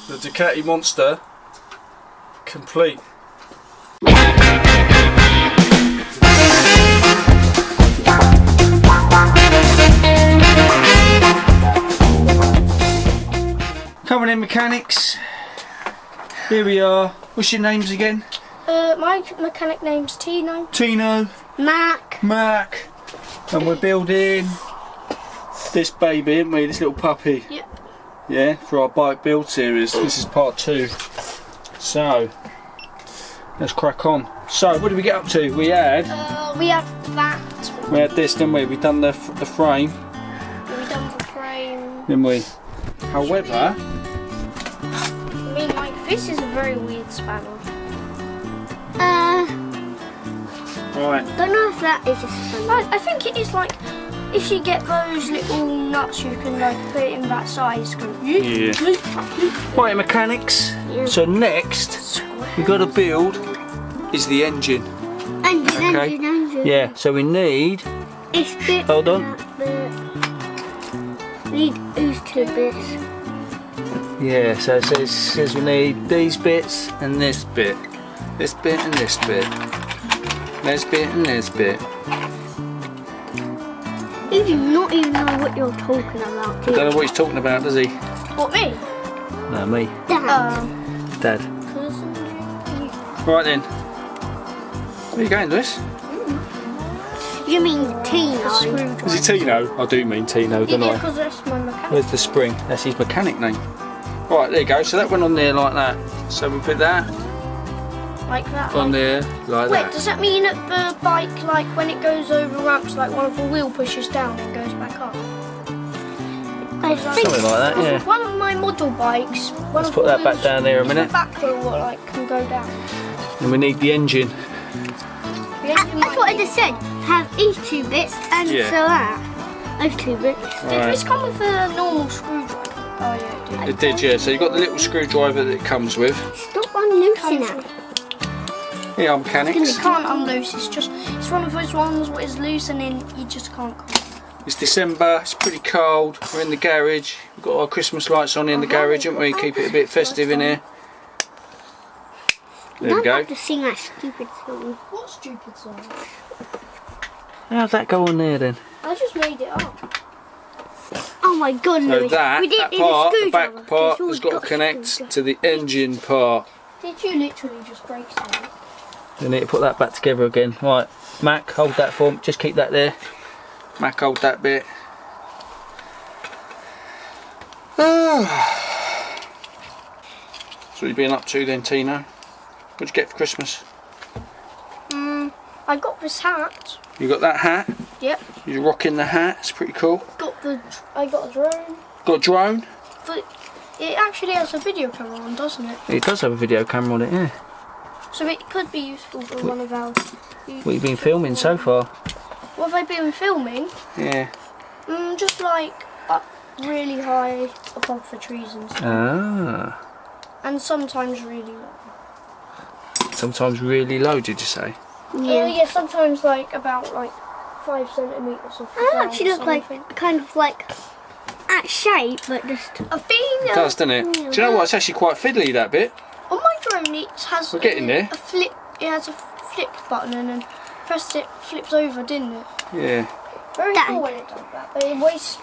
the Ducati Monster complete. Coming in, mechanics. Here we are. What's your names again? My mechanic name's Tino. Tino. Mac. Mac. And we're building this baby, aren't we? This little puppy. Yep. Yeah, for our bike build series. This is part 2. So, let's crack on. So, what did we get up to? We had that. We had this, didn't we? We done the frame. We done the frame. Didn't we? However, I mean, like, this is a very weird spanner. right. Don't know if that is a spanner. I think it is, like, if you get those little nuts, you can like put it in that size. Yeah. Right, mechanics. Yeah. So next, we got to build is the engine. Engine. Yeah. So we need. Hold on. We need these 2 bits. Yeah. So it says we need these bits and this bit, this bit and this bit, this bit and this bit. He does not even know what you're talking about, do you? Don't know what he's talking about, does he? What, me? No, me. Dad. Dad. Right then. Where are you going, Lewis? You mean Tino? Is it Tino? I do mean Tino, don't I? Yeah, because that's my mechanic. Where's the spring? That's his mechanic name. Right, there you go. So that went on there like that. So we put that like that. on there like that. Wait, does that mean that the bike, like when it goes over ramps, like one of the wheel pushes down and goes back up? I think something like that, yeah. One of my model bikes. Let's put that back down there a minute. The back wheel, like, can go down. And we need the engine. That's what I just said. Have these 2 bits and so that. Those 2 bits. Right. Did this come with a normal screwdriver? Oh yeah, It did, yeah. So you got the little screwdriver that it comes with. Stop unloosing it. Here are mechanics. You can't unloose. It's one of those ones where it's loose and then you just can't come. It's December. It's pretty cold. We're in the garage. We've got our Christmas lights on in the garage, haven't we? Keep it a bit festive in here. There we go. Have to sing that stupid song. What stupid song? How'd that go on there then? I just made it up. Oh my god, So Lewis. that part, the back part, has got to connect to the engine part. Did you literally just break something? We need to put that back together again. Right, Mac, hold that for me. Just keep that there. Mac, hold that bit. So what you been up to then, Tino? What'd you get for Christmas? I got this hat. You got that hat? Yep. You're rocking the hat. It's pretty cool. I got a drone. Got a drone? But it actually has a video camera on, doesn't it? It does have a video camera on it, yeah. So it could be useful for one of our... What have you been filming so far? What have I been filming? Yeah. Just like up really high above the trees and stuff. Ah. And sometimes really low. Sometimes really low, did you say? Yeah. Yeah, sometimes like about like 5 centimetres of the ground. Actually look like kind of like at shape, but just a thing. It does, doesn't it? Do you know what? It's actually quite fiddly, that bit. On my drone, it has We're getting there. a flip. It has a flip button, and then pressed it, flips over, didn't it? Yeah. Very cool when it does that, but it wastes.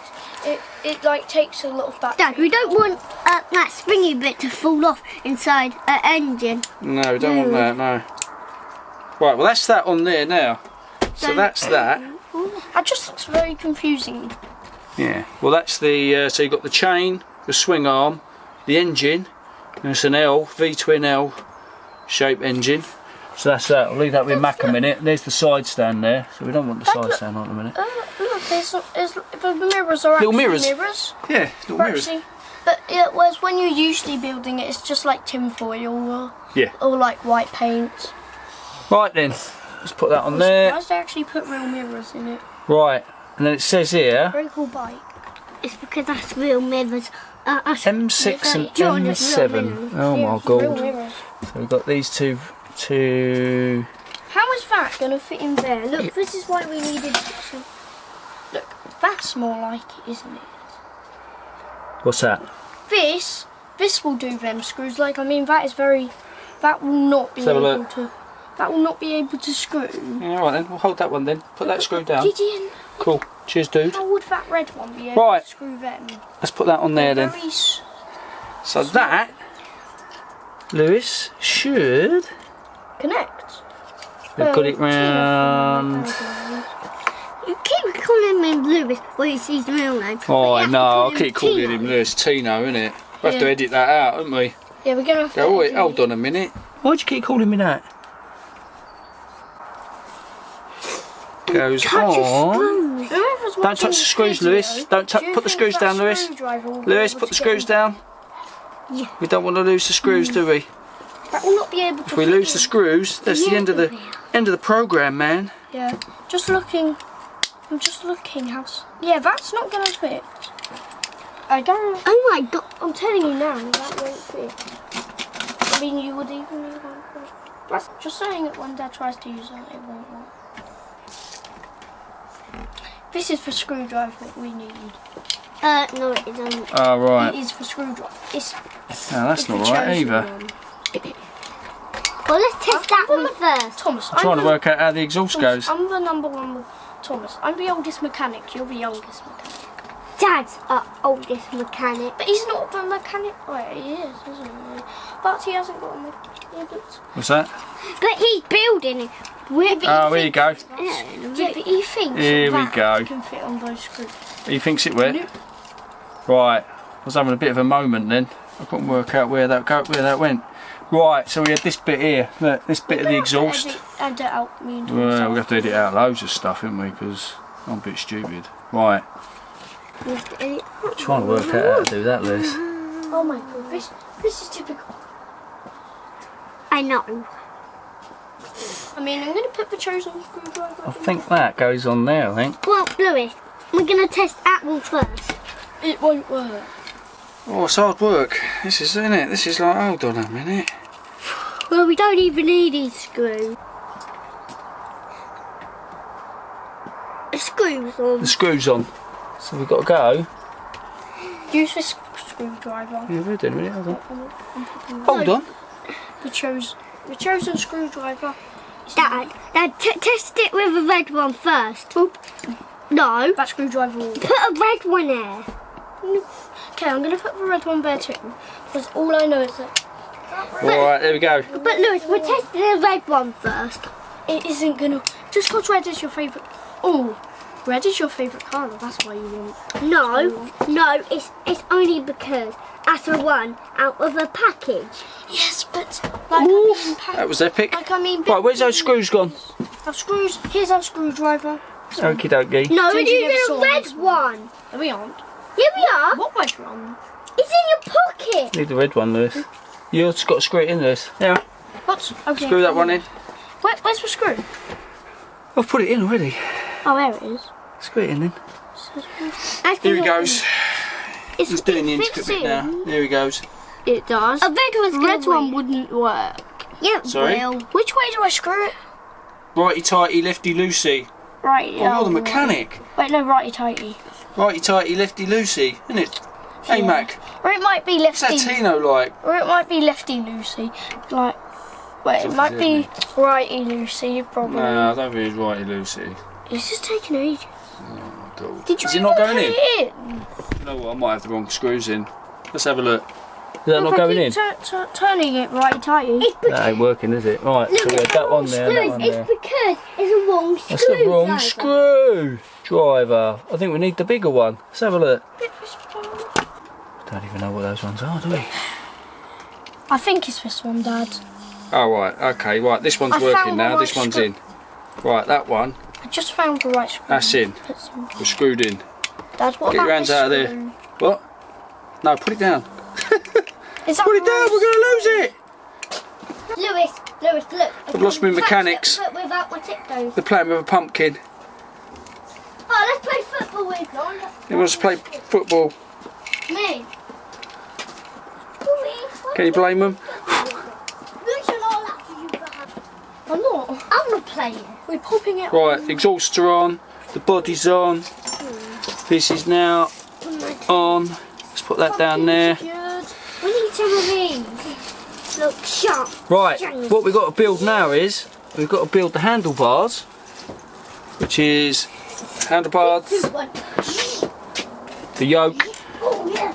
It like takes a lot of battery. Dad, we don't want that springy bit to fall off inside an engine. No, we don't want that, no. Right, well that's that on there now. So that's that. That just looks very confusing. Yeah, well that's the, so you've got the chain, the swing arm, the engine, and it's an L, V-twin L shape engine. So that's that, I'll leave that with Mac a minute. There's the side stand there, so we don't want the side stand on a minute. Look, the mirrors are little actually mirrors. Yeah, little mirrors. But whereas when you're usually building it, it's just like tin foil or like white paint. Right then, let's put that on there. I'm surprised they actually put real mirrors in it. Right, and then it says here... Very cool bike. It's because that's real mirrors. M6 and M7. Oh my god. So we've got these two... How is that going to fit in there? Look, this is why we needed some... Look, that's more like it, isn't it? What's that? This this will do them screws. Like, I mean, that is very. That will not be able to. That will not be able to screw. Yeah, alright then, we'll hold that one then. Put that screw down. Cool. Cheers, dude. How would that red one be able to screw them? Let's put that on there then. So that, Lewis, should connect. We've got it round. You keep calling him Lewis, well, he's his real name. Oh no, I'll keep calling him Lewis. Tino, innit? We'll have to edit that out, haven't we? Yeah, we're gonna have to. Hold on a minute. Why'd you keep calling me that? Goes on. Don't touch the screws, Lewis. Don't put the screws down, Lewis. Lewis, put the screws down. Yeah. We don't want to lose the screws, do we? That will not be able to. If we lose the screws, that's the end of the program, man. Yeah. Just looking. I'm just looking. Yeah, that's not gonna fit. I don't. Oh my god! I'm telling you now, that won't fit. I mean, you would even need one. Just saying that when Dad tries to use it, it won't work. This is for screwdriver what we need. No, it isn't. Oh, right. It is for screwdriver. No, that's not right either. Well, let's test that one first. Thomas, I'm trying to work out how the exhaust goes. I'm the number one with Thomas. I'm the oldest mechanic. You're the youngest mechanic. Dad's our oldest mechanic. But he's not the mechanic. Wait, he is, isn't he? But he hasn't got a mechanic. What's that? But he's building it. Oh, here you go. Yeah, but he thinks that can fit on those screws. He thinks it will. Right. I was having a bit of a moment then. I couldn't work out where that went. Right, so we had this bit here. Look, this bit of the exhaust. Edit out me and well, we have to edit out loads of stuff, haven't we? Because I'm a bit stupid. Right. Trying to work out how to do that, Liz. Oh my god, this is typical. I know. I mean, I'm going to put the chosen screwdriver. I think that goes on there, I think. Well, Lewis, we're going to test that one first. It won't work. Oh, it's hard work. This is, isn't it? This is like, hold on a minute. Well, we don't even need these screws. The screws on. The screw's on. So we've got to go. Use this screwdriver. Yeah, we're doing it. Hold on. Hold on. The chosen screwdriver. Dad, test it with a red one first. Oop. No. That screwdriver will. Put a red one there. Okay, I'm going to put the red one there too. Because all I know is that. Alright, there we go. But Lewis, we're testing the red one first. It isn't going to. Just because red is your favourite. Oh, red is your favourite colour. That's why you want. No, it's only because that's a one out of a package. Yes, but like I mean, that was epic. Like I mean, right, where's those screws gone? Our screws. Here's our screwdriver. Okie dokie. No, we're using a red one. No, we aren't. Yeah, we are. What red one? It's in your pocket. Need the red one, Lewis. You've got to screw it in, Lewis. Yeah. What? Okay. Screw that one in. Where's the screw? I've put it in already. Oh, there it is. Screw it in then. Here he goes. He's doing the intricate bit now. Here he goes. It does. A red one wouldn't work. Yeah, sorry? Will. Which way do I screw it? Righty tighty, lefty loosey. Right. Oh, you're the mechanic. Wait, no, righty tighty. Righty tighty, lefty loosey, isn't it? Hey, yeah. Mac. Or it might be lefty. What's that Tino like? Or it might be lefty loosey. Like, wait, it might be righty loosey, probably. No, I don't think it's righty loosey. It's just taking ages. Oh, God. Did you Is it not going in? in? You know what? I might have the wrong screws in. Let's have a look. Is that not going in? Turning it righty tighty. That ain't working, is it? Right, so we had that one there, that one there. It's because it's a wrong screw. That's the wrong screwdriver. I think we need the bigger one. Let's have a look. Don't even know what those ones are, do we? I think it's this one, Dad. Oh, right, okay, right. This one's working now, this one's in. Right, that one. I just found the right screw. That's in. We're screwed in. Dad, what Get your about hands this out of there. screw? What? No, put it down. Is that Put it down, we're going to lose it. Lewis, look. I've lost my mechanics. But without my tiptoes. They're playing with a pumpkin. Oh, let's play football with Lon. He wants to play football. Me. Can you blame him? I'm not. I'm not playing. We're popping it. Right, the exhausts are on, the body's on. This is now on. Let's put that down there. We need some of these. Look sharp. Right, what we've got to build now is we've got to build the handlebars, which is handlebars, the yoke, Oh yeah.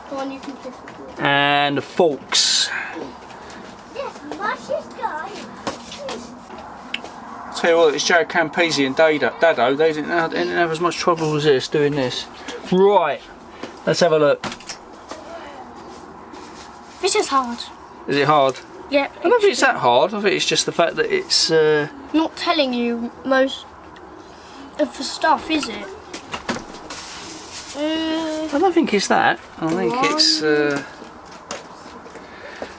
Come on, you can just. and the forks. Yes, luscious guy. Tell you what, it's Joe Campese and Dado. They didn't have as much trouble as this doing this. Right, let's have a look. This is hard. Is it hard? Yeah. I don't think it's that hard. I think it's just the fact that it's. Not telling you most of the stuff, is it? I don't think it's that. I think it's.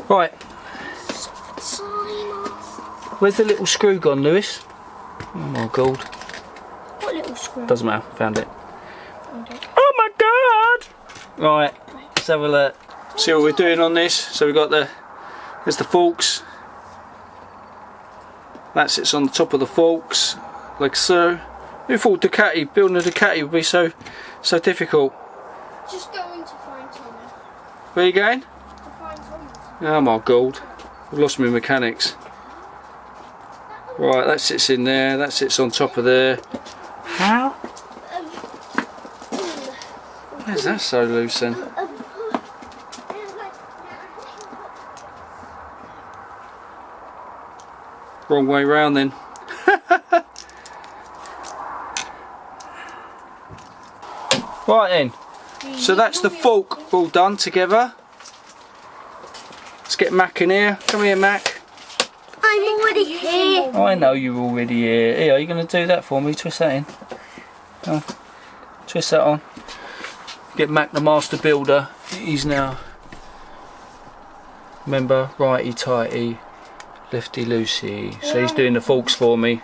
Right. Where's the little screw gone, Lewis? Oh my god. What little screw? Doesn't matter. Found it. Oh my god! Right. Let's have a look. See what we're doing on this. So we've got there's the forks. That sits on the top of the forks, like so. Who thought building a Ducati would be so difficult? Just going to find Tommy. Where are you going? To find Tommy. Oh my god. I've lost my mechanics. Right, that sits in there, that sits on top of there. How? Where's that so loose then? Wrong way round then. Right then, so that's the fork all done together. Let's get Mac in here. Come here, Mac. I'm already here. Oh, I know you're already here. Here, are you going to do that for me? Twist that in. Oh, twist that on. Get Mac the master builder. He's now, remember, righty tighty, lefty loosey. So he's doing the forks for me.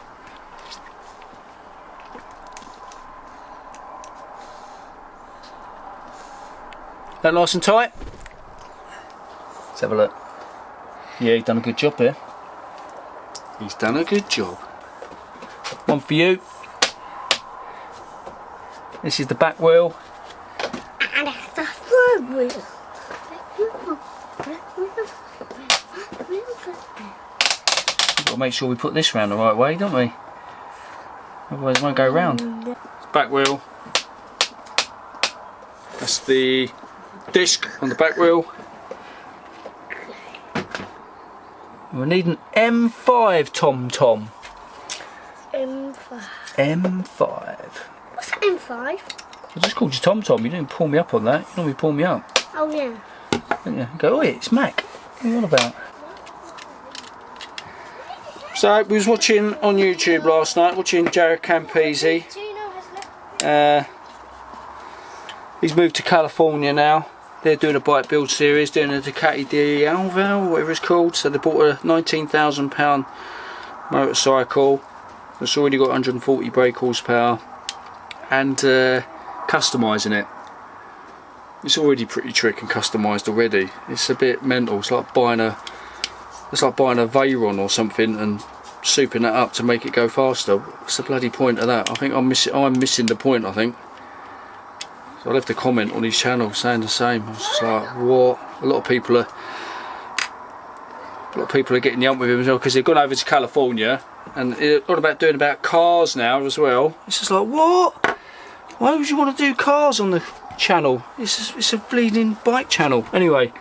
That nice and tight? Let's have a look. Yeah, he's done a good job here. He's done a good job. One for you. This is the back wheel. And that's the front wheel. We've got to make sure we put this round the right way, don't we? Otherwise it won't go round. Back wheel. That's the disc on the back wheel. We need an M5 Tom. M5. M5. What's that M5? I just called you Tom. You didn't pull me up on that. You normally pull me up. Oh yeah. Didn't you? Go, oi, it's Mac. What are you on about? So we was watching on YouTube last night, watching Jared Campese. He's moved to California now. They're doing a bike build series, doing a Ducati Alval, whatever it's called. So they bought a £19,000 motorcycle that's already got 140 brake horsepower and customising it. It's already pretty trick and customised already. It's a bit mental. It's like buying a Veyron or something and souping that up to make it go faster. What's the bloody point of that? I think I'm missing the point, I think. So I left a comment on his channel saying the same. I was just like, what? A lot of people are getting the ump with him as well because they've gone over to California and it's all about doing about cars now as well. It's just like, what? Why would you want to do cars on the channel? It's a bleeding bike channel. Anyway,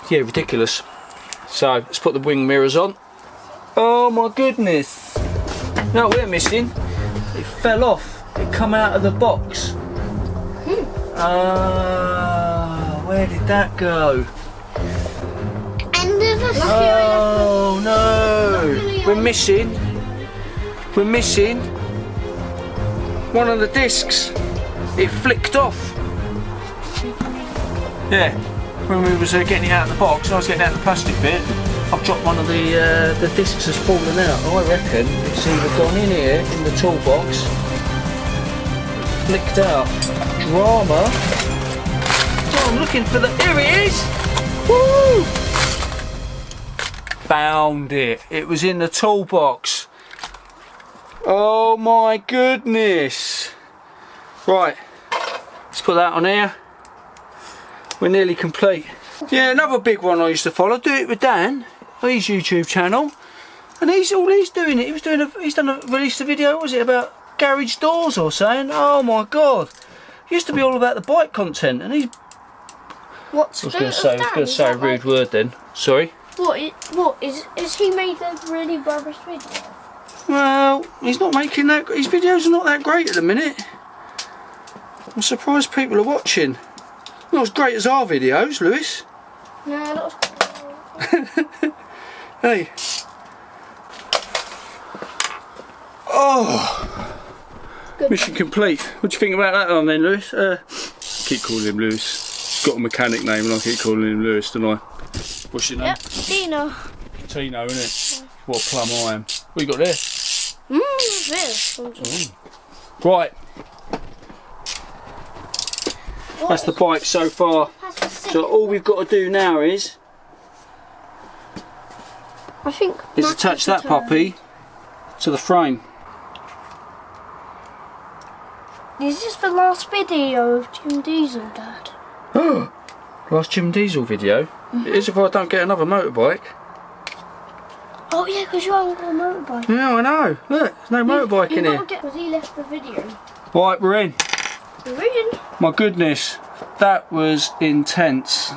yeah, ridiculous. So let's put the wing mirrors on. Oh my goodness! You know what we're missing? It fell off. It come out of the box. Where did that go? Oh no! We're missing one of the discs. It flicked off. Yeah, when we was getting it out of the box, I was getting out the plastic bit. I've dropped one of the discs has fallen out. I reckon it's either gone in here in the toolbox, flicked out. Drama. Oh, I'm looking for here it is. Woo! Found it. It was in the toolbox. Oh my goodness. Right, let's put that on here. we're nearly complete. Yeah, another big one I used to follow. Do It With Dan, his YouTube channel, and he's doing it. He's released a video. What was it about garage doors or something? Oh my god! He used to be all about the bike content, and he's. What's I was going to say a rude word then. Sorry. What is he made a really rubbish video? Well, he's not making that. His videos are not that great at the minute. I'm surprised people are watching. Not as great as our videos, Lewis. No, not. Hey. Oh. Good. Mission complete. What do you think about that one then, Lewis? Keep calling him Lewis. He's got a mechanic name and I keep calling him Lewis, don't I? What's your name? Yep, Tino. Tino, innit? Yeah. What a plum I am. What you got there? This. Right. That's the bike so far. So all we've got to do now is attach that puppy to the frame. Is this the last video of Jim Diesel, Dad? Last Jim Diesel video? It is if I don't get another motorbike. Oh yeah, because you haven't got a motorbike. Yeah, I know. Look, there's no motorbike in here. Because he left the video. Right, we're in. We're in. My goodness, that was intense.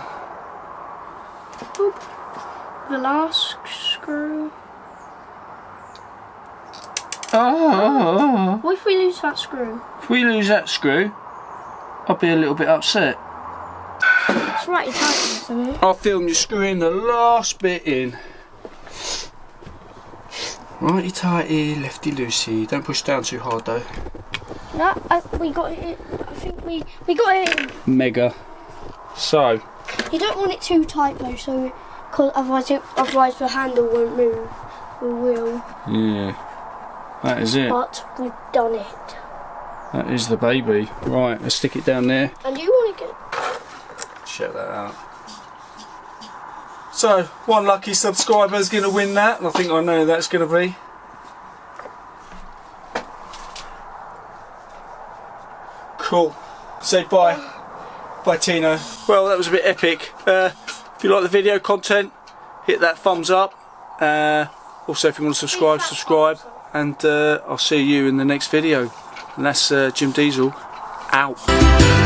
Boop. The last screw. Oh. What if we lose that screw? If we lose that screw, I'll be a little bit upset. It's right tight, isn't it? I'll film you screwing the last bit in. Righty tighty, lefty loosey. Don't push down too hard though. No, we got it. I think we got it in. Mega. So. You don't want it too tight though, so because otherwise the handle won't move. It will. Yeah. That is it. But we've done it. That is the baby. Right, let's stick it down there. And you want to get. Check that out. So, one lucky subscriber's going to win that, and I think I know who that's going to be. Cool. Say bye. Bye, Tino. Well, that was a bit epic. If you like the video content, hit that thumbs up. Also, if you want to subscribe. And I'll see you in the next video. And that's Jim Diesel out.